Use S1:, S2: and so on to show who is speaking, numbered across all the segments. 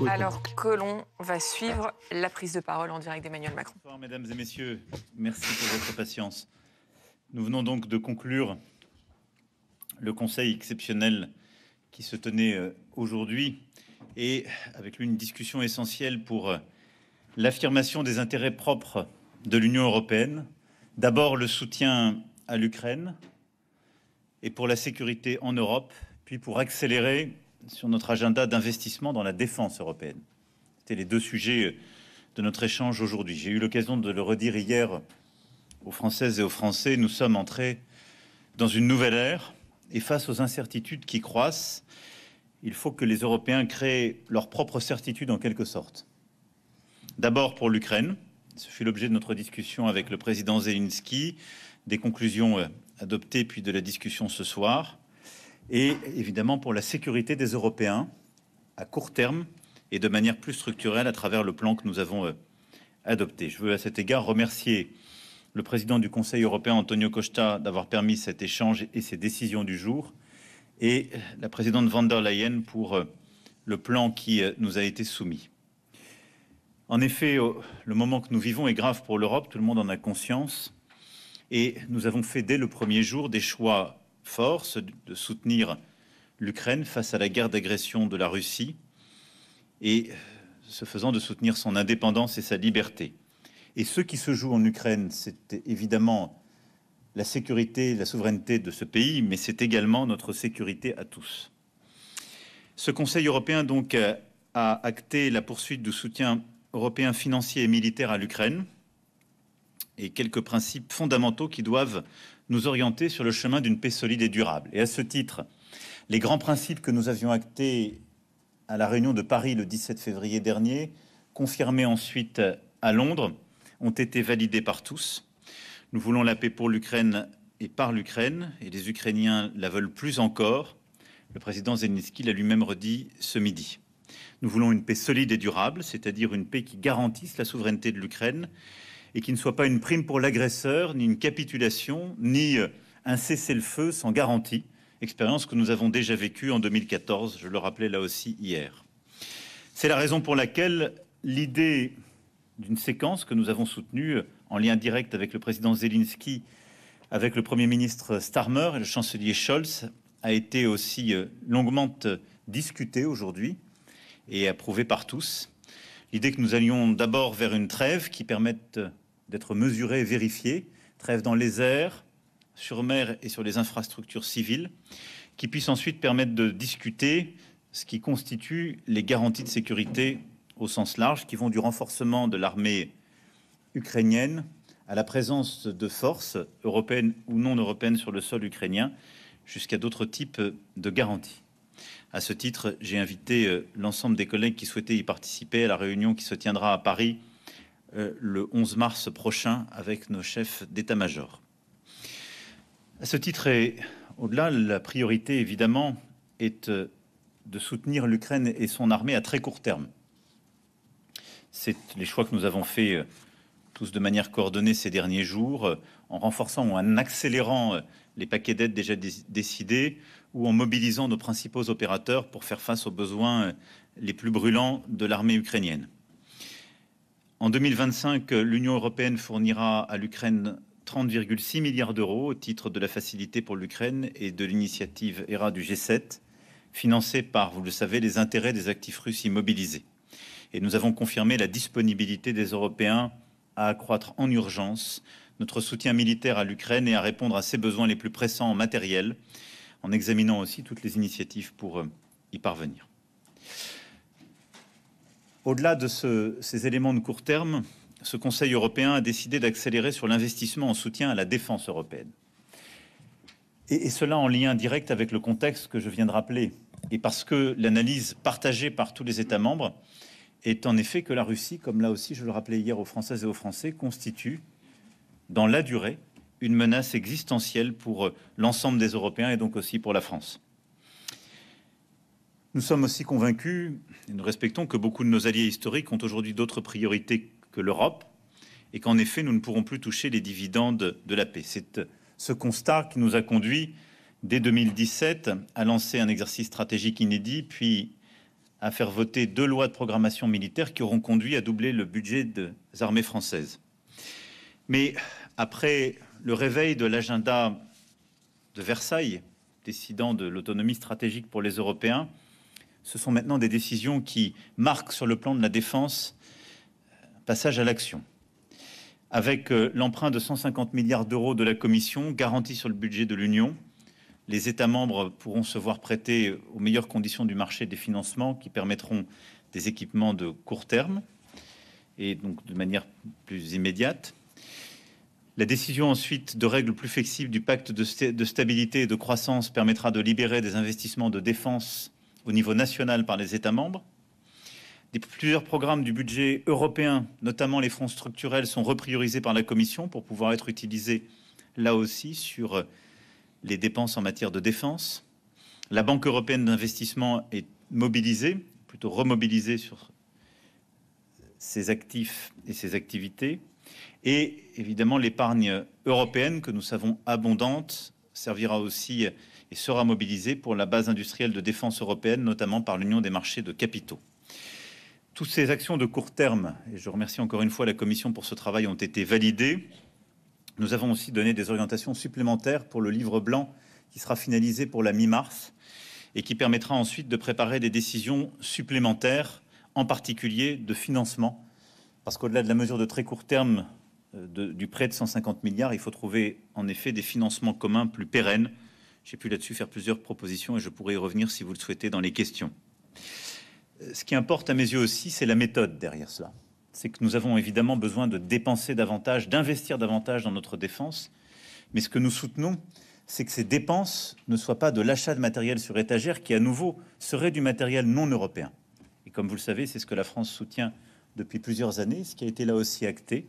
S1: Alors Colomb va suivre la prise de parole en direct d'Emmanuel Macron.
S2: Bonsoir mesdames et messieurs, merci pour votre patience. Nous venons donc de conclure le conseil exceptionnel qui se tenait aujourd'hui et avec lui une discussion essentielle pour l'affirmation des intérêts propres de l'Union européenne. D'abord le soutien à l'Ukraine et pour la sécurité en Europe, puis pour accélérer sur notre agenda d'investissement dans la défense européenne. C'était les deux sujets de notre échange aujourd'hui. J'ai eu l'occasion de le redire hier aux Françaises et aux Français. Nous sommes entrés dans une nouvelle ère et face aux incertitudes qui croissent, il faut que les Européens créent leurs propres certitudes en quelque sorte. D'abord pour l'Ukraine, ce fut l'objet de notre discussion avec le président Zelensky, des conclusions adoptées puis de la discussion ce soir, et évidemment pour la sécurité des Européens à court terme et de manière plus structurelle à travers le plan que nous avons adopté. Je veux à cet égard remercier le président du Conseil européen, Antonio Costa, d'avoir permis cet échange et ces décisions du jour, et la présidente von der Leyen pour le plan qui nous a été soumis. En effet, le moment que nous vivons est grave pour l'Europe, tout le monde en a conscience, et nous avons fait dès le premier jour des choix forts, de soutenir l'Ukraine face à la guerre d'agression de la Russie, et ce faisant de soutenir son indépendance et sa liberté. Et ce qui se joue en Ukraine, c'est évidemment la sécurité, la souveraineté de ce pays, mais c'est également notre sécurité à tous. Ce Conseil européen donc a acté la poursuite du soutien européen financier et militaire à l'Ukraine et quelques principes fondamentaux qui doivent nous orienter sur le chemin d'une paix solide et durable. Et à ce titre, les grands principes que nous avions actés à la réunion de Paris le 17 février dernier, confirmés ensuite à Londres, ont été validés par tous. Nous voulons la paix pour l'Ukraine et par l'Ukraine, et les Ukrainiens la veulent plus encore. Le président Zelensky l'a lui-même redit ce midi. Nous voulons une paix solide et durable, c'est-à-dire une paix qui garantisse la souveraineté de l'Ukraine et qui ne soit pas une prime pour l'agresseur, ni une capitulation, ni un cessez-le-feu sans garantie, expérience que nous avons déjà vécue en 2014, je le rappelais là aussi hier. C'est la raison pour laquelle l'idée d'une séquence que nous avons soutenue en lien direct avec le président Zelensky, avec le Premier ministre Starmer et le chancelier Scholz, a été aussi longuement discutée aujourd'hui et approuvée par tous. L'idée que nous allions d'abord vers une trêve qui permette d'être mesurée et vérifiée, trêve dans les airs, sur mer et sur les infrastructures civiles, qui puisse ensuite permettre de discuter ce qui constitue les garanties de sécurité au sens large, qui vont du renforcement de l'armée ukrainienne à la présence de forces européennes ou non européennes sur le sol ukrainien, jusqu'à d'autres types de garanties. À ce titre, j'ai invité l'ensemble des collègues qui souhaitaient y participer à la réunion qui se tiendra à Paris le 11 mars prochain avec nos chefs d'état-major. À ce titre et au-delà, la priorité évidemment est de soutenir l'Ukraine et son armée à très court terme. C'est les choix que nous avons faits tous de manière coordonnée ces derniers jours, en renforçant ou en accélérant les paquets d'aide déjà décidés ou en mobilisant nos principaux opérateurs pour faire face aux besoins les plus brûlants de l'armée ukrainienne. En 2025, l'Union européenne fournira à l'Ukraine 30,6 milliards d'euros au titre de la facilité pour l'Ukraine et de l'initiative ERA du G7, financée par, vous le savez, les intérêts des actifs russes immobilisés. Et nous avons confirmé la disponibilité des Européens à accroître en urgence notre soutien militaire à l'Ukraine et à répondre à ses besoins les plus pressants en matériel, en examinant aussi toutes les initiatives pour y parvenir. Au-delà de ces éléments de court terme, ce Conseil européen a décidé d'accélérer sur l'investissement en soutien à la défense européenne. Et cela en lien direct avec le contexte que je viens de rappeler, et parce que l'analyse partagée par tous les États membres est en effet que la Russie, comme là aussi je le rappelais hier aux Françaises et aux Français, constitue dans la durée une menace existentielle pour l'ensemble des Européens et donc aussi pour la France. Nous sommes aussi convaincus, et nous respectons, que beaucoup de nos alliés historiques ont aujourd'hui d'autres priorités que l'Europe et qu'en effet nous ne pourrons plus toucher les dividendes de la paix. C'est ce constat qui nous a conduit dès 2017 à lancer un exercice stratégique inédit, puis à faire voter 2 lois de programmation militaire qui auront conduit à doubler le budget des armées françaises. Mais après le réveil de l'agenda de Versailles, décidant de l'autonomie stratégique pour les Européens, ce sont maintenant des décisions qui marquent sur le plan de la défense un passage à l'action. Avec l'emprunt de 150 milliards d'euros de la Commission garanti sur le budget de l'Union, les États membres pourront se voir prêter aux meilleures conditions du marché des financements qui permettront des équipements de court terme et donc de manière plus immédiate. La décision ensuite de règles plus flexibles du pacte de stabilité et de croissance permettra de libérer des investissements de défense au niveau national par les États membres. Plusieurs programmes du budget européen, notamment les fonds structurels, sont repriorisés par la Commission pour pouvoir être utilisés là aussi sur les dépenses en matière de défense. La Banque européenne d'investissement est mobilisée, plutôt remobilisée sur ses actifs et ses activités. Et évidemment, l'épargne européenne, que nous savons abondante, servira aussi et sera mobilisée pour la base industrielle de défense européenne, notamment par l'Union des marchés de capitaux. Toutes ces actions de court terme, et je remercie encore une fois la Commission pour ce travail, ont été validées. Nous avons aussi donné des orientations supplémentaires pour le livre blanc qui sera finalisé pour la mi-mars et qui permettra ensuite de préparer des décisions supplémentaires, en particulier de financement. Parce qu'au-delà de la mesure de très court terme du prêt de 150 milliards, il faut trouver en effet des financements communs plus pérennes. J'ai pu là-dessus faire plusieurs propositions et je pourrai y revenir si vous le souhaitez dans les questions. Ce qui importe à mes yeux aussi, c'est la méthode derrière cela. C'est que nous avons évidemment besoin de dépenser davantage, d'investir davantage dans notre défense. Mais ce que nous soutenons, c'est que ces dépenses ne soient pas de l'achat de matériel sur étagère qui, à nouveau, serait du matériel non européen. Et comme vous le savez, c'est ce que la France soutient depuis plusieurs années, ce qui a été là aussi acté.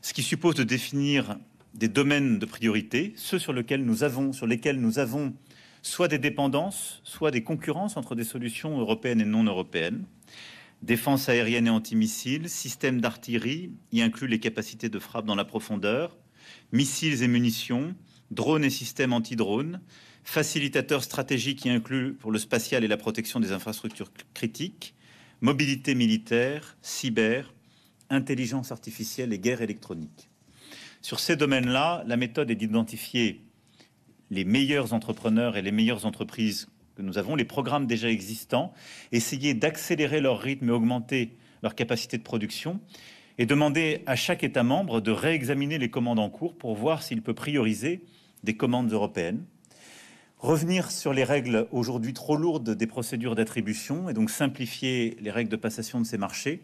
S2: Ce qui suppose de définir des domaines de priorité, ceux sur lesquels nous avons soit des dépendances, soit des concurrences entre des solutions européennes et non européennes. Défense aérienne et antimissiles, systèmes d'artillerie, y inclut les capacités de frappe dans la profondeur, missiles et munitions, drones et systèmes anti-drones, facilitateurs stratégiques y inclut pour le spatial et la protection des infrastructures critiques, mobilité militaire, cyber, intelligence artificielle et guerre électronique. Sur ces domaines-là, la méthode est d'identifier les meilleurs entrepreneurs et les meilleures entreprises que nous avons, les programmes déjà existants, essayer d'accélérer leur rythme et augmenter leur capacité de production et demander à chaque État membre de réexaminer les commandes en cours pour voir s'il peut prioriser des commandes européennes. Revenir sur les règles aujourd'hui trop lourdes des procédures d'attribution et donc simplifier les règles de passation de ces marchés.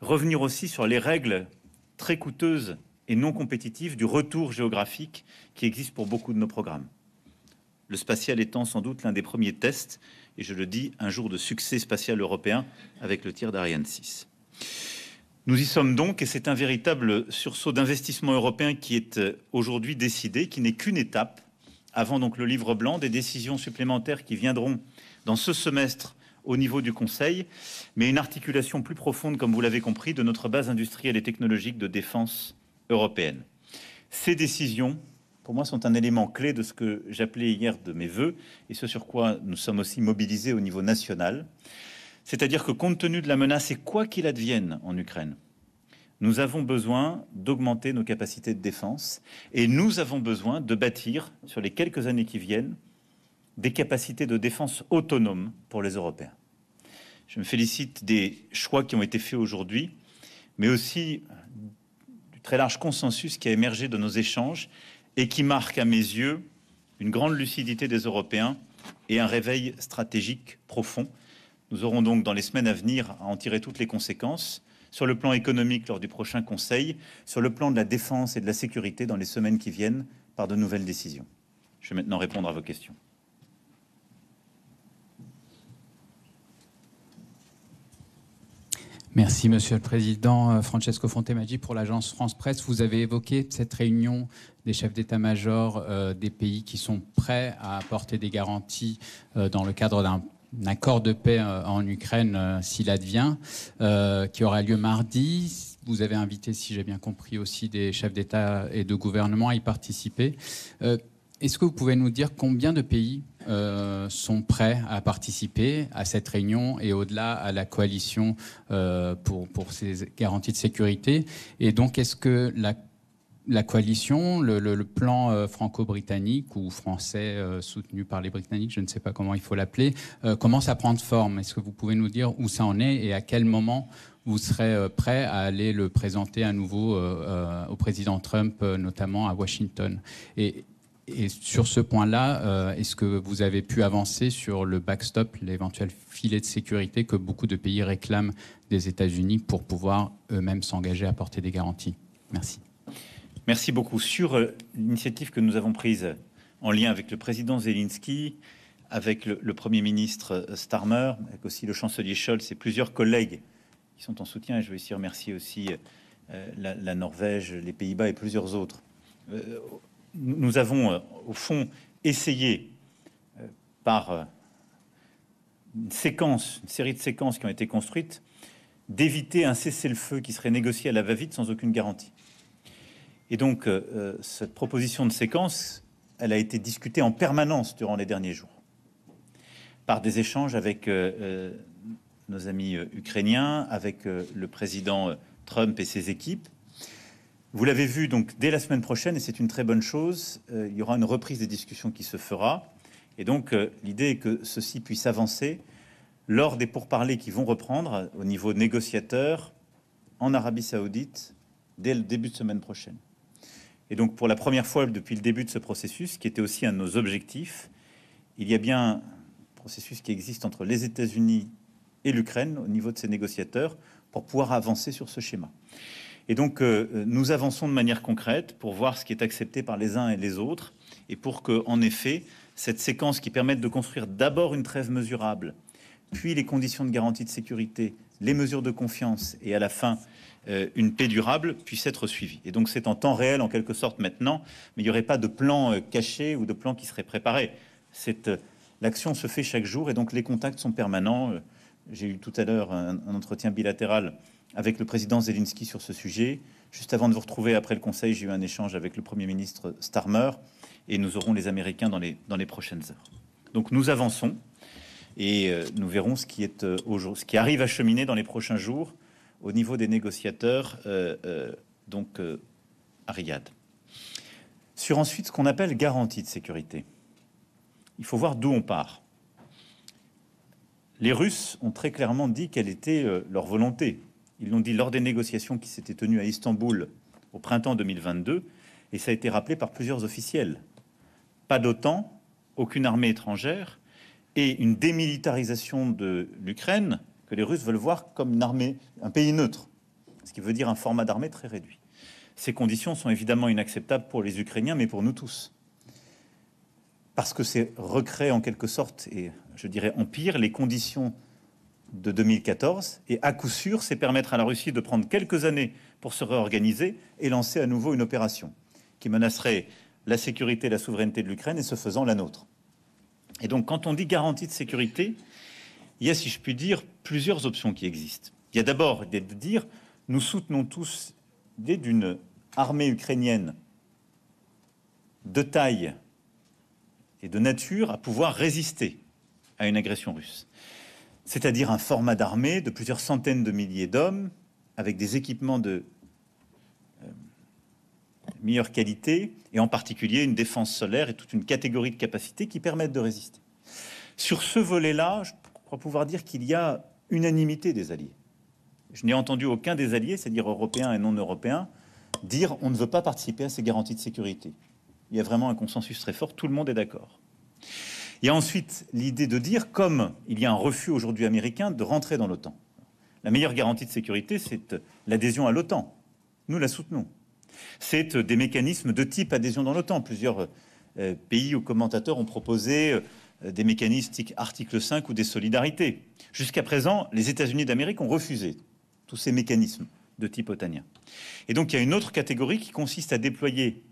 S2: Revenir aussi sur les règles très coûteuses et non compétitives du retour géographique qui existe pour beaucoup de nos programmes. Le spatial étant sans doute l'un des premiers tests, et je le dis, un jour de succès spatial européen avec le tir d'Ariane 6. Nous y sommes donc, et c'est un véritable sursaut d'investissement européen qui est aujourd'hui décidé, qui n'est qu'une étape, avant donc le livre blanc, des décisions supplémentaires qui viendront dans ce semestre au niveau du Conseil, mais une articulation plus profonde, comme vous l'avez compris, de notre base industrielle et technologique de défense européenne. Ces décisions, pour moi, sont un élément clé de ce que j'appelais hier de mes voeux, et ce sur quoi nous sommes aussi mobilisés au niveau national. C'est-à-dire que compte tenu de la menace, et quoi qu'il advienne en Ukraine, nous avons besoin d'augmenter nos capacités de défense, et nous avons besoin de bâtir, sur les quelques années qui viennent, des capacités de défense autonomes pour les Européens. Je me félicite des choix qui ont été faits aujourd'hui, mais aussi du très large consensus qui a émergé de nos échanges, et qui marque à mes yeux une grande lucidité des Européens et un réveil stratégique profond. Nous aurons donc dans les semaines à venir à en tirer toutes les conséquences, sur le plan économique lors du prochain Conseil, sur le plan de la défense et de la sécurité dans les semaines qui viennent par de nouvelles décisions. Je vais maintenant répondre à vos questions.
S3: Merci, Monsieur le Président. Francesco Fontemaggi pour l'agence France Presse. Vous avez évoqué cette réunion des chefs d'état-major des pays qui sont prêts à apporter des garanties dans le cadre d'un accord de paix en Ukraine, s'il advient, qui aura lieu mardi. Vous avez invité, si j'ai bien compris, aussi des chefs d'État et de gouvernement à y participer. Est-ce que vous pouvez nous dire combien de pays sont prêts à participer à cette réunion et au-delà à la coalition pour ces garanties de sécurité? Et donc, est-ce que la coalition, le plan franco-britannique ou français soutenu par les Britanniques, je ne sais pas comment il faut l'appeler, commence à prendre forme? Est-ce que vous pouvez nous dire où ça en est et à quel moment vous serez prêt à aller le présenter à nouveau au président Trump, notamment à Washington? Et sur ce point-là, est-ce que vous avez pu avancer sur le backstop, l'éventuel filet de sécurité que beaucoup de pays réclament des États-Unis pour pouvoir eux-mêmes s'engager à apporter des garanties? Merci.
S2: Merci beaucoup. Sur l'initiative que nous avons prise en lien avec le président Zelensky, avec le Premier ministre Starmer, avec aussi le chancelier Scholz et plusieurs collègues qui sont en soutien, et je veux ici remercier aussi la Norvège, les Pays-Bas et plusieurs autres. Nous avons, au fond, essayé, par une série de séquences qui ont été construites, d'éviter un cessez-le-feu qui serait négocié à la va-vite sans aucune garantie. Et donc, cette proposition de séquence, elle a été discutée en permanence durant les derniers jours, par des échanges avec nos amis ukrainiens, avec le président Trump et ses équipes. Vous l'avez vu, donc, dès la semaine prochaine, et c'est une très bonne chose, il y aura une reprise des discussions qui se fera. Et donc, l'idée est que ceci puisse avancer lors des pourparlers qui vont reprendre au niveau négociateur en Arabie Saoudite dès le début de semaine prochaine. Et donc, pour la première fois depuis le début de ce processus, qui était aussi un de nos objectifs, il y a bien un processus qui existe entre les États-Unis et l'Ukraine au niveau de ces négociateurs pour pouvoir avancer sur ce schéma. Et donc, nous avançons de manière concrète pour voir ce qui est accepté par les uns et les autres, et pour que, en effet, cette séquence qui permette de construire d'abord une trêve mesurable, puis les conditions de garantie de sécurité, les mesures de confiance, et à la fin, une paix durable, puisse être suivie. Et donc, c'est en temps réel, en quelque sorte, maintenant, mais il n'y aurait pas de plan caché ou de plan qui serait préparé. L'action se fait chaque jour, et donc les contacts sont permanents. J'ai eu tout à l'heure un entretien bilatéral avec le président Zelensky sur ce sujet. Juste avant de vous retrouver après le Conseil, j'ai eu un échange avec le Premier ministre Starmer, et nous aurons les Américains dans les prochaines heures. Donc nous avançons, et nous verrons ce qui arrive à cheminer dans les prochains jours au niveau des négociateurs à Riyad. Sur ensuite ce qu'on appelle garantie de sécurité. Il faut voir d'où on part. Les Russes ont très clairement dit quelle était leur volonté. Ils l'ont dit lors des négociations qui s'étaient tenues à Istanbul au printemps 2022, et ça a été rappelé par plusieurs officiels. Pas d'OTAN, aucune armée étrangère, et une démilitarisation de l'Ukraine que les Russes veulent voir comme une armée, un pays neutre, ce qui veut dire un format d'armée très réduit. Ces conditions sont évidemment inacceptables pour les Ukrainiens, mais pour nous tous. Parce que c'est recréer en quelque sorte, et je dirais empire, les conditions de 2014, et à coup sûr, c'est permettre à la Russie de prendre quelques années pour se réorganiser et lancer à nouveau une opération qui menacerait la sécurité et la souveraineté de l'Ukraine, et ce faisant la nôtre. Et donc, quand on dit garantie de sécurité, il y a, si je puis dire, plusieurs options qui existent. Il y a d'abord de dire, nous soutenons tous l'idée d'une armée ukrainienne de taille et de nature à pouvoir résister à une agression russe. C'est-à-dire un format d'armée de plusieurs centaines de milliers d'hommes, avec des équipements de meilleure qualité, et en particulier une défense solaire et toute une catégorie de capacités qui permettent de résister. Sur ce volet-là, je crois pouvoir dire qu'il y a unanimité des alliés. Je n'ai entendu aucun des alliés, c'est-à-dire européens et non européens, dire on ne veut pas participer à ces garanties de sécurité. Il y a vraiment un consensus très fort, tout le monde est d'accord. Il y a ensuite l'idée de dire, comme il y a un refus aujourd'hui américain de rentrer dans l'OTAN. La meilleure garantie de sécurité, c'est l'adhésion à l'OTAN. Nous la soutenons. C'est des mécanismes de type adhésion dans l'OTAN. Plusieurs pays ou commentateurs ont proposé des mécanismes article 5 ou des solidarités. Jusqu'à présent, les États-Unis d'Amérique ont refusé tous ces mécanismes de type otanien. Et donc, il y a une autre catégorie qui consiste à déployer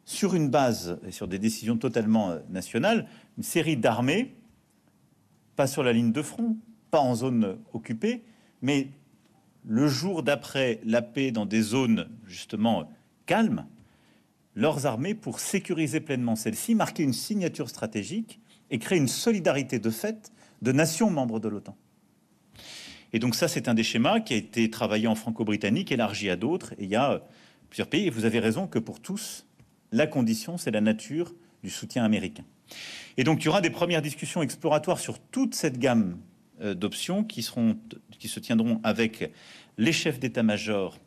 S2: sur une base et sur des décisions totalement nationales, une série d'armées, pas sur la ligne de front, pas en zone occupée, mais le jour d'après la paix dans des zones justement calmes, leurs armées pour sécuriser pleinement celles-ci, marquer une signature stratégique et créer une solidarité de fait de nations membres de l'OTAN. Et donc ça, c'est un des schémas qui a été travaillé en franco-britannique, élargi à d'autres. Et il y a plusieurs pays. Et vous avez raison que pour tous, la condition, c'est la nature du soutien américain. Et donc, il y aura des premières discussions exploratoires sur toute cette gamme d'options qui se tiendront avec les chefs d'état-major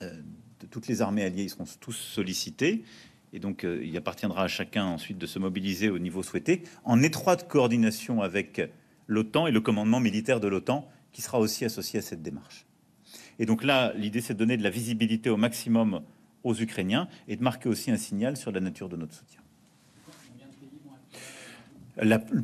S2: de toutes les armées alliées. Ils seront tous sollicités. Et donc, il appartiendra à chacun ensuite de se mobiliser au niveau souhaité, en étroite coordination avec l'OTAN et le commandement militaire de l'OTAN, qui sera aussi associé à cette démarche. Et donc là, l'idée, c'est de donner de la visibilité au maximum aux Ukrainiens et de marquer aussi un signal sur la nature de notre soutien.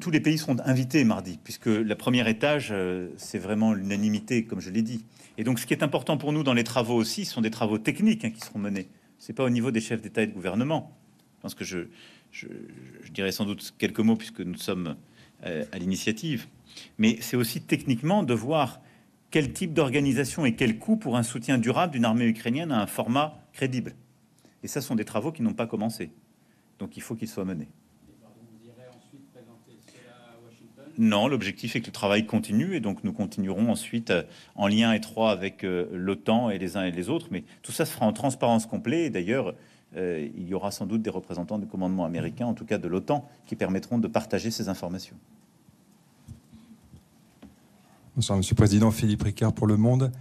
S2: Tous les pays seront invités mardi, puisque la première étage, c'est vraiment l'unanimité, comme je l'ai dit. Et donc, ce qui est important pour nous dans les travaux aussi, ce sont des travaux techniques qui seront menés. C'est pas au niveau des chefs d'État et de gouvernement. Je pense que je dirais sans doute quelques mots, puisque nous sommes à l'initiative. Mais c'est aussi techniquement de voir quel type d'organisation et quel coût pour un soutien durable d'une armée ukrainienne à un format crédible. Et ça, sont des travaux qui n'ont pas commencé. Donc, il faut qu'ils soient menés. Non, l'objectif est que le travail continue et donc nous continuerons ensuite en lien étroit avec l'OTAN et les uns et les autres. Mais tout ça se fera en transparence complète. Et d'ailleurs, il y aura sans doute des représentants du commandement américain, en tout cas de l'OTAN, qui permettront de partager ces informations.
S4: Bonsoir, Monsieur le Président. Philippe Ricard pour Le Monde.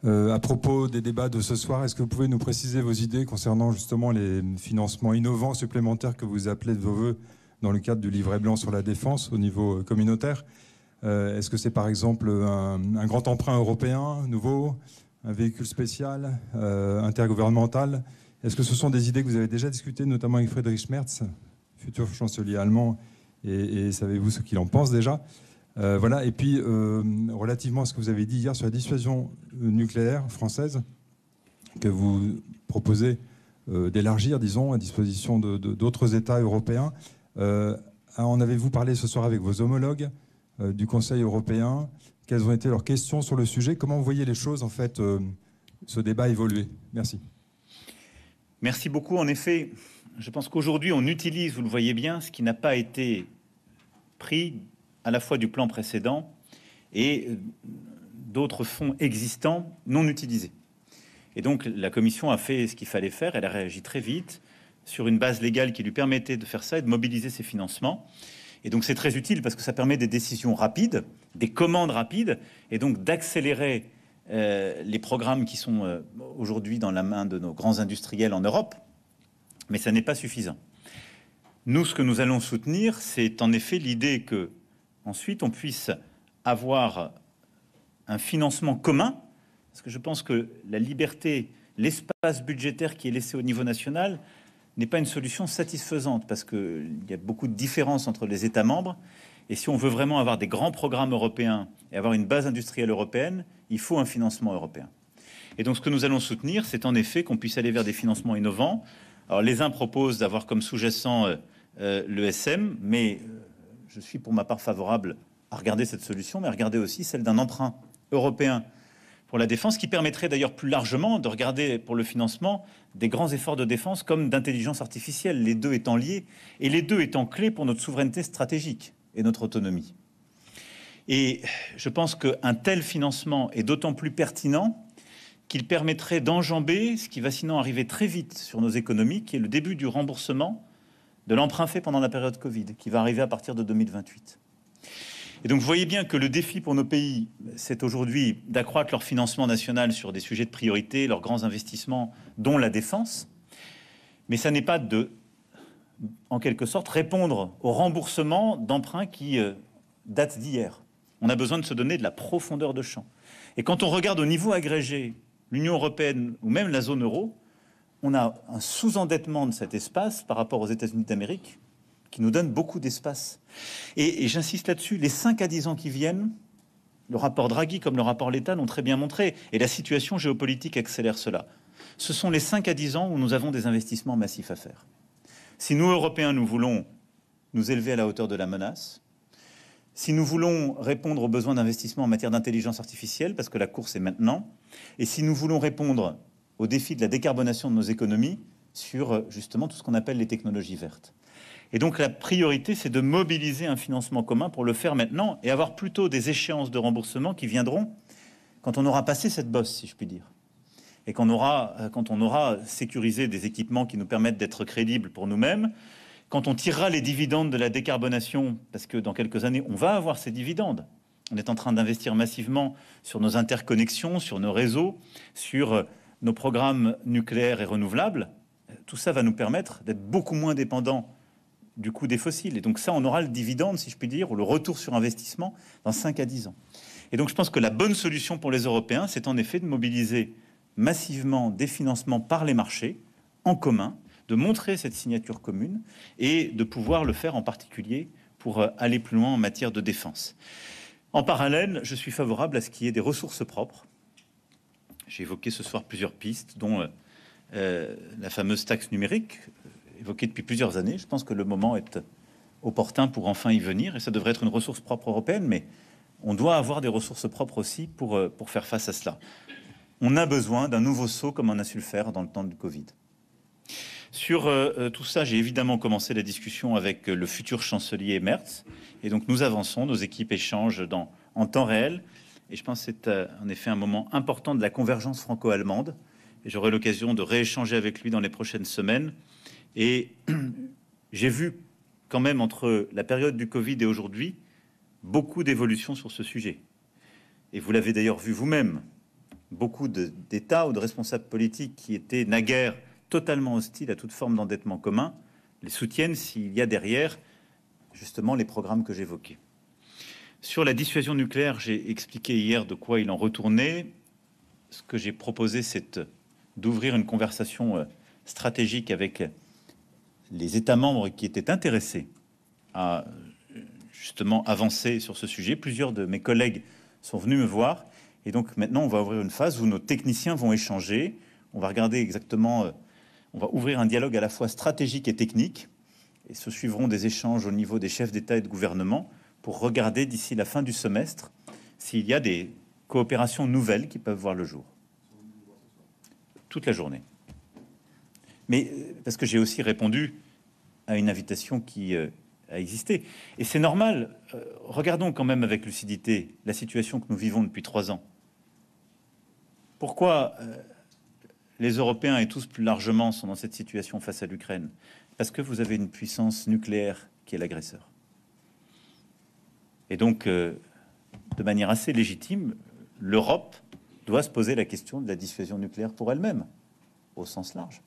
S4: À propos des débats de ce soir, est-ce que vous pouvez nous préciser vos idées concernant justement les financements innovants supplémentaires que vous appelez de vos voeux dans le cadre du livret blanc sur la défense au niveau communautaire? Est-ce que c'est par exemple un grand emprunt européen nouveau, un véhicule spécial, intergouvernemental? Est-ce que ce sont des idées que vous avez déjà discutées, notamment avec Friedrich Merz, futur chancelier allemand, et savez-vous ce qu'il en pense déjà? Voilà. Et puis, relativement à ce que vous avez dit hier sur la dissuasion nucléaire française, que vous proposez d'élargir, disons, à disposition d'autres États européens, en avez-vous parlé ce soir avec vos homologues du Conseil européen? Quelles ont été leurs questions sur le sujet? Comment vous voyez les choses, en fait, ce débat évoluer? Merci.
S2: Merci beaucoup. En effet, je pense qu'aujourd'hui, on utilise, vous le voyez bien, ce qui n'a pas été pris à la fois du plan précédent et d'autres fonds existants non utilisés. Et donc, la Commission a fait ce qu'il fallait faire. Elle a réagi très vite sur une base légale qui lui permettait de faire ça et de mobiliser ses financements. Et donc, c'est très utile parce que ça permet des décisions rapides, des commandes rapides, et donc d'accélérer les programmes qui sont aujourd'hui dans la main de nos grands industriels en Europe. Mais ça n'est pas suffisant. Nous, ce que nous allons soutenir, c'est en effet l'idée que ensuite on puisse avoir un financement commun, parce que je pense que la liberté, l'espace budgétaire qui est laissé au niveau national n'est pas une solution satisfaisante, parce qu'il y a beaucoup de différences entre les États membres, et si on veut vraiment avoir des grands programmes européens et avoir une base industrielle européenne, il faut un financement européen. Et donc ce que nous allons soutenir, c'est en effet qu'on puisse aller vers des financements innovants. Alors les uns proposent d'avoir comme sous-jacent l'ESM, mais je suis pour ma part favorable à regarder cette solution, mais à regarder aussi celle d'un emprunt européen pour la défense, qui permettrait d'ailleurs plus largement de regarder pour le financement des grands efforts de défense comme d'intelligence artificielle, les deux étant liés et les deux étant clés pour notre souveraineté stratégique et notre autonomie. Et je pense qu'un tel financement est d'autant plus pertinent qu'il permettrait d'enjamber ce qui va sinon arriver très vite sur nos économies, qui est le début du remboursement de l'emprunt fait pendant la période Covid, qui va arriver à partir de 2028. Et donc vous voyez bien que le défi pour nos pays, c'est aujourd'hui d'accroître leur financement national sur des sujets de priorité, leurs grands investissements, dont la défense. Mais ça n'est pas de, en quelque sorte, répondre au remboursement d'emprunts qui datent d'hier. On a besoin de se donner de la profondeur de champ. Et quand on regarde au niveau agrégé, l'Union européenne ou même la zone euro, on a un sous-endettement de cet espace par rapport aux États-Unis d'Amérique qui nous donne beaucoup d'espace. Et j'insiste là-dessus, les 5 à 10 ans qui viennent, le rapport Draghi comme le rapport Letta l'ont très bien montré, et la situation géopolitique accélère cela. Ce sont les 5 à 10 ans où nous avons des investissements massifs à faire. Si nous, Européens, nous voulons nous élever à la hauteur de la menace, si nous voulons répondre aux besoins d'investissement en matière d'intelligence artificielle, parce que la course est maintenant, et si nous voulons répondre aux défis de la décarbonation de nos économies, sur justement tout ce qu'on appelle les technologies vertes. Et donc la priorité, c'est de mobiliser un financement commun pour le faire maintenant et avoir plutôt des échéances de remboursement qui viendront quand on aura passé cette bosse, si je puis dire. Et quand on aura sécurisé des équipements qui nous permettent d'être crédibles pour nous-mêmes, quand on tirera les dividendes de la décarbonation, parce que dans quelques années, on va avoir ces dividendes. On est en train d'investir massivement sur nos interconnexions, sur nos réseaux, sur nos programmes nucléaires et renouvelables. Tout ça va nous permettre d'être beaucoup moins dépendants du coût des fossiles. Et donc ça, on aura le dividende, si je puis dire, ou le retour sur investissement dans 5 à 10 ans. Et donc je pense que la bonne solution pour les Européens, c'est en effet de mobiliser massivement des financements par les marchés, en commun, de montrer cette signature commune et de pouvoir le faire en particulier pour aller plus loin en matière de défense. En parallèle, je suis favorable à ce qu'il y ait des ressources propres. J'ai évoqué ce soir plusieurs pistes, dont la fameuse taxe numérique, évoquée depuis plusieurs années. Je pense que le moment est opportun pour enfin y venir, et ça devrait être une ressource propre européenne, mais on doit avoir des ressources propres aussi pour faire face à cela. On a besoin d'un nouveau saut comme on a su le faire dans le temps du Covid. Sur tout ça, j'ai évidemment commencé la discussion avec le futur chancelier Merz, et donc nous avançons, nos équipes échangent en temps réel, et je pense que c'est en effet un moment important de la convergence franco-allemande, et j'aurai l'occasion de rééchanger avec lui dans les prochaines semaines. Et j'ai vu quand même entre la période du Covid et aujourd'hui beaucoup d'évolutions sur ce sujet. Et vous l'avez d'ailleurs vu vous-même, beaucoup d'États ou de responsables politiques qui étaient naguère totalement hostiles à toute forme d'endettement commun les soutiennent s'il y a derrière justement les programmes que j'évoquais. Sur la dissuasion nucléaire, j'ai expliqué hier de quoi il en retournait. Ce que j'ai proposé, c'est d'ouvrir une conversation stratégique avec les États membres qui étaient intéressés à justement avancer sur ce sujet. Plusieurs de mes collègues sont venus me voir, et donc maintenant on va ouvrir une phase où nos techniciens vont échanger. On va regarder exactement, on va ouvrir un dialogue à la fois stratégique et technique, et se suivront des échanges au niveau des chefs d'État et de gouvernement pour regarder d'ici la fin du semestre s'il y a des coopérations nouvelles qui peuvent voir le jour. Toute la journée. Mais parce que j'ai aussi répondu à une invitation qui a existé. Et c'est normal. Regardons quand même avec lucidité la situation que nous vivons depuis 3 ans. Pourquoi les Européens et tous plus largement sont dans cette situation face à l'Ukraine? Parce que vous avez une puissance nucléaire qui est l'agresseur. Et donc, de manière assez légitime, l'Europe doit se poser la question de la dissuasion nucléaire pour elle-même, au sens large.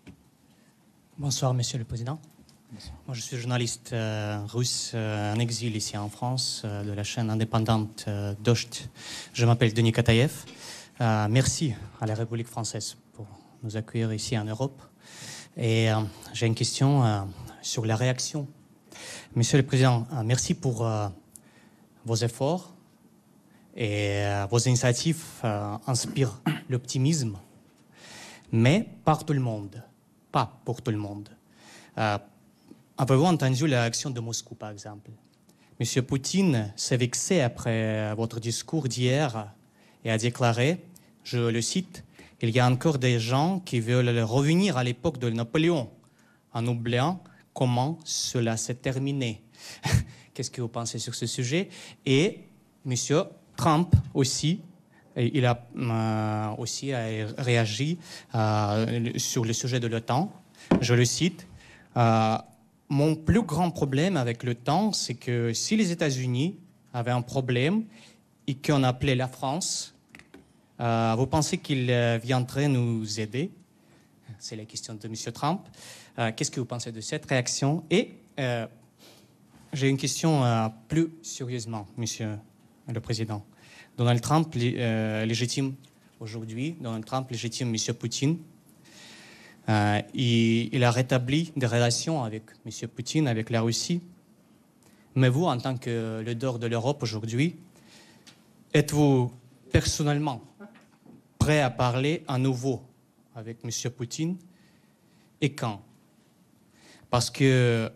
S5: Bonsoir, Monsieur le Président.
S2: Bonsoir.
S5: Moi, je suis journaliste russe en exil ici en France, de la chaîne indépendante Docht. Je m'appelle Denis Kataev. Merci à la République française pour nous accueillir ici en Europe. Et j'ai une question sur la réaction. Monsieur le Président, merci pour vos efforts et vos initiatives inspirent l'optimisme, mais par tout le monde. Pas pour tout le monde. Avez-vous entendu la réaction de Moscou, par exemple? Monsieur Poutine s'est vexé après votre discours d'hier et a déclaré, je le cite, « Il y a encore des gens qui veulent revenir à l'époque de Napoléon en oubliant comment cela s'est terminé. » Qu'est-ce que vous pensez sur ce sujet? Et monsieur Trump aussi, il a aussi réagi sur le sujet de l'OTAN. Je le cite. Mon plus grand problème avec l'OTAN, c'est que si les États-Unis avaient un problème et qu'on appelait la France, vous pensez qu'ils viendraient nous aider? C'est la question de monsieur Trump. Qu'est-ce que vous pensez de cette réaction? Et j'ai une question plus sérieusement, Monsieur le Président. Donald Trump légitime aujourd'hui, Donald Trump légitime Monsieur Poutine. Il a rétabli des relations avec Monsieur Poutine, avec la Russie. Mais vous, en tant que leader de l'Europe aujourd'hui, êtes-vous personnellement prêt à parler à nouveau avec Monsieur Poutine? Et quand? Parce qu'à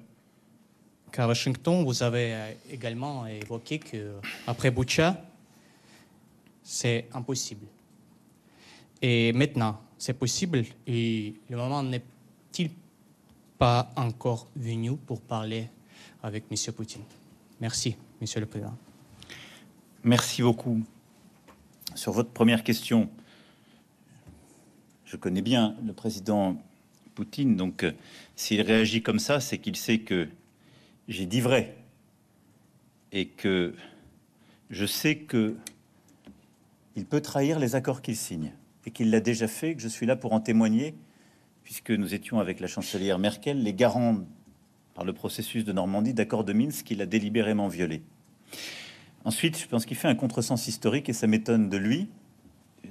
S5: Washington, vous avez également évoqué qu'après Boutcha, c'est impossible. Et maintenant, c'est possible et le moment n'est-il pas encore venu pour parler avec M. Poutine. Merci, Monsieur le Président.
S2: Merci beaucoup. Sur votre première question, je connais bien le président Poutine, donc s'il réagit comme ça, c'est qu'il sait que j'ai dit vrai et que je sais que il peut trahir les accords qu'il signe et qu'il l'a déjà fait, que je suis là pour en témoigner, puisque nous étions avec la chancelière Merkel les garants par le processus de Normandie d'accord de Minsk qu'il a délibérément violé. Ensuite, je pense qu'il fait un contresens historique et ça m'étonne de lui.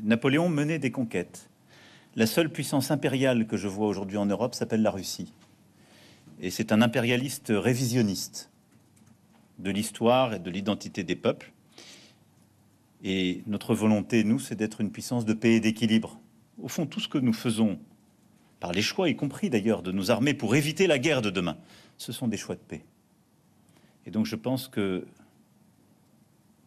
S2: Napoléon menait des conquêtes. La seule puissance impériale que je vois aujourd'hui en Europe s'appelle la Russie. Et c'est un impérialiste révisionniste de l'histoire et de l'identité des peuples. Et notre volonté, nous, c'est d'être une puissance de paix et d'équilibre. Au fond, tout ce que nous faisons, par les choix, y compris d'ailleurs de nos armées, pour éviter la guerre de demain, ce sont des choix de paix. Et donc je pense que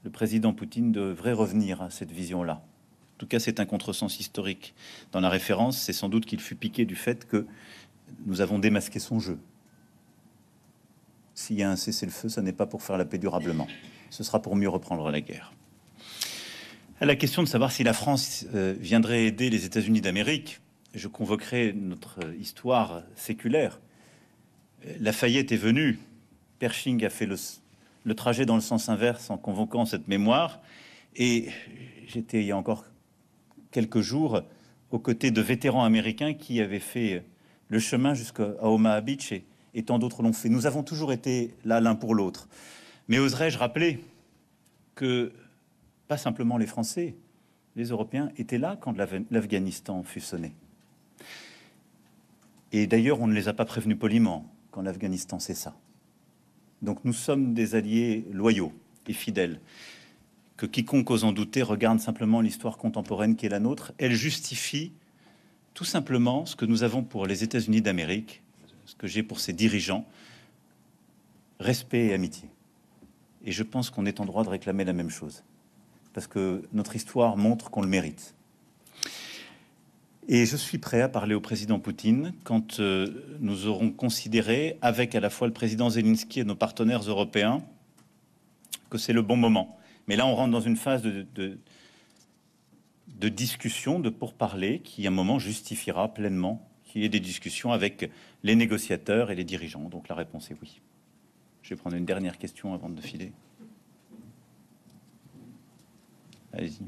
S2: le président Poutine devrait revenir à cette vision-là. En tout cas, c'est un contresens historique. Dans la référence, c'est sans doute qu'il fut piqué du fait que nous avons démasqué son jeu. S'il y a un cessez-le-feu, ça n'est pas pour faire la paix durablement. Ce sera pour mieux reprendre la guerre. À la question de savoir si la France viendrait aider les États-Unis d'Amérique, je convoquerai notre histoire séculaire. Lafayette est venu, Pershing a fait le trajet dans le sens inverse en convoquant cette mémoire, et j'étais il y a encore quelques jours aux côtés de vétérans américains qui avaient fait le chemin jusqu'à Omaha Beach, et tant d'autres l'ont fait. Nous avons toujours été là l'un pour l'autre. Mais oserais-je rappeler que pas simplement les Français, les Européens étaient là quand l'Afghanistan fut sonné. Et d'ailleurs, on ne les a pas prévenus poliment quand l'Afghanistan cessa. Donc nous sommes des alliés loyaux et fidèles. Que quiconque ose en douter regarde simplement l'histoire contemporaine qui est la nôtre. Elle justifie tout simplement ce que nous avons pour les États-Unis d'Amérique, ce que j'ai pour ses dirigeants, respect et amitié. Et je pense qu'on est en droit de réclamer la même chose, parce que notre histoire montre qu'on le mérite. Et je suis prêt à parler au président Poutine quand nous aurons considéré, avec à la fois le président Zelensky et nos partenaires européens, que c'est le bon moment. Mais là, on rentre dans une phase de discussion, de pourparlers, qui à un moment justifiera pleinement qu'il y ait des discussions avec les négociateurs et les dirigeants. Donc la réponse est oui. Je vais prendre une dernière question avant de filer. Allez-y.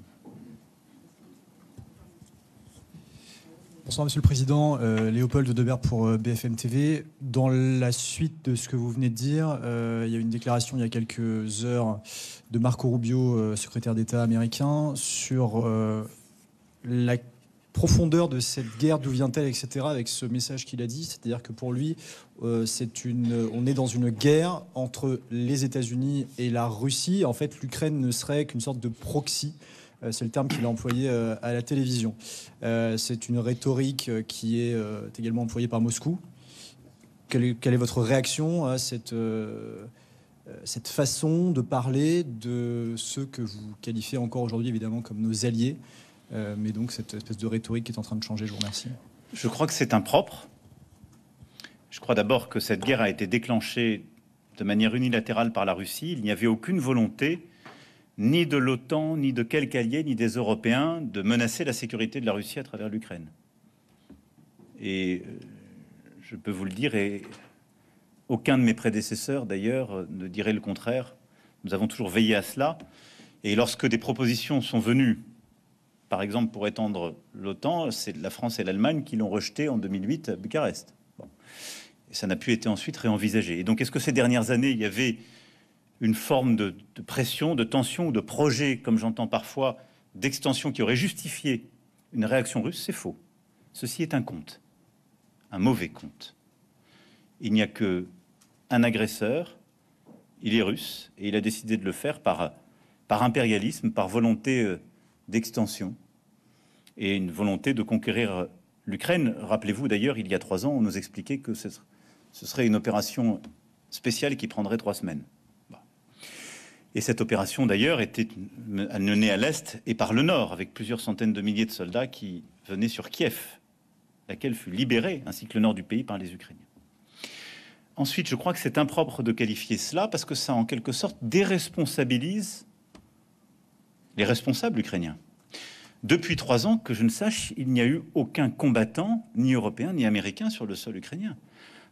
S6: Bonsoir Monsieur le Président, Léopold Debert pour BFM TV. Dans la suite de ce que vous venez de dire, il y a une déclaration il y a quelques heures de Marco Rubio, secrétaire d'État américain, sur la profondeur de cette guerre, d'où vient-elle, etc., avec ce message qu'il a dit. C'est-à-dire que pour lui, on est dans une guerre entre les États-Unis et la Russie. En fait, l'Ukraine ne serait qu'une sorte de proxy. C'est le terme qu'il a employé à la télévision. C'est une rhétorique qui est également employée par Moscou. Quelle est votre réaction à cette façon de parler de ceux que vous qualifiez encore aujourd'hui évidemment comme nos alliés, mais donc cette espèce de rhétorique qui est en train de changer? Je vous remercie.
S2: Je crois que c'est impropre. Je crois d'abord que cette guerre a été déclenchée de manière unilatérale par la Russie. Il n'y avait aucune volonté ni de l'OTAN, ni de quelque allié, ni des Européens, de menacer la sécurité de la Russie à travers l'Ukraine. Et je peux vous le dire, et aucun de mes prédécesseurs, d'ailleurs, ne dirait le contraire. Nous avons toujours veillé à cela. Et lorsque des propositions sont venues, par exemple pour étendre l'OTAN, c'est la France et l'Allemagne qui l'ont rejeté en 2008 à Bucarest. Bon. Et ça n'a pu être ensuite réenvisagé. Et donc, est-ce que ces dernières années, il y avait une forme de pression, de tension ou de projet, comme j'entends parfois, d'extension qui aurait justifié une réaction russe? C'est faux. Ceci est un conte, un mauvais conte. Il n'y a qu'un agresseur, il est russe, et il a décidé de le faire par impérialisme, par volonté d'extension, et une volonté de conquérir l'Ukraine. Rappelez-vous d'ailleurs, il y a 3 ans, on nous expliquait que ce serait une opération spéciale qui prendrait 3 semaines. Et cette opération, d'ailleurs, était menée à l'Est et par le Nord, avec plusieurs centaines de milliers de soldats qui venaient sur Kiev, laquelle fut libérée, ainsi que le nord du pays, par les Ukrainiens. Ensuite, je crois que c'est impropre de qualifier cela parce que ça, en quelque sorte, déresponsabilise les responsables ukrainiens. Depuis 3 ans, que je ne sache, il n'y a eu aucun combattant, ni européen, ni américain, sur le sol ukrainien.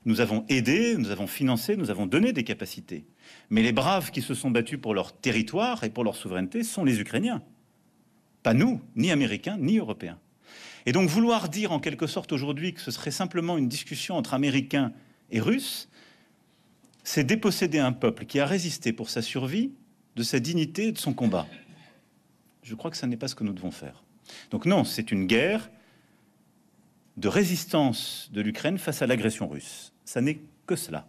S2: Nous avons aidé, nous avons financé, nous avons donné des capacités. Mais les braves qui se sont battus pour leur territoire et pour leur souveraineté sont les Ukrainiens. Pas nous, ni Américains, ni Européens. Et donc vouloir dire en quelque sorte aujourd'hui que ce serait simplement une discussion entre Américains et Russes, c'est déposséder un peuple qui a résisté pour sa survie de sa dignité et de son combat. Je crois que ça n'est pas ce que nous devons faire. Donc non, c'est une guerre de résistance de l'Ukraine face à l'agression russe. Ça n'est que cela.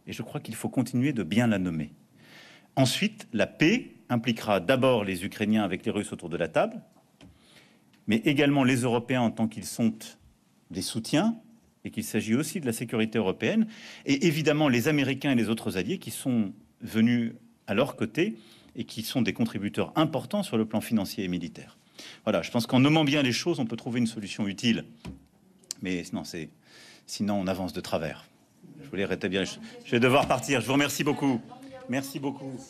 S2: Et je crois qu'il faut continuer de bien la nommer. Ensuite, la paix impliquera d'abord les Ukrainiens avec les Russes autour de la table, mais également les Européens en tant qu'ils sont des soutiens, et qu'il s'agit aussi de la sécurité européenne, et évidemment les Américains et les autres alliés qui sont venus à leur côté et qui sont des contributeurs importants sur le plan financier et militaire. Voilà, je pense qu'en nommant bien les choses, on peut trouver une solution utile. Mais non, sinon on avance de travers. Je voulais rétablir. Je vais devoir partir. Je vous remercie beaucoup. Merci beaucoup.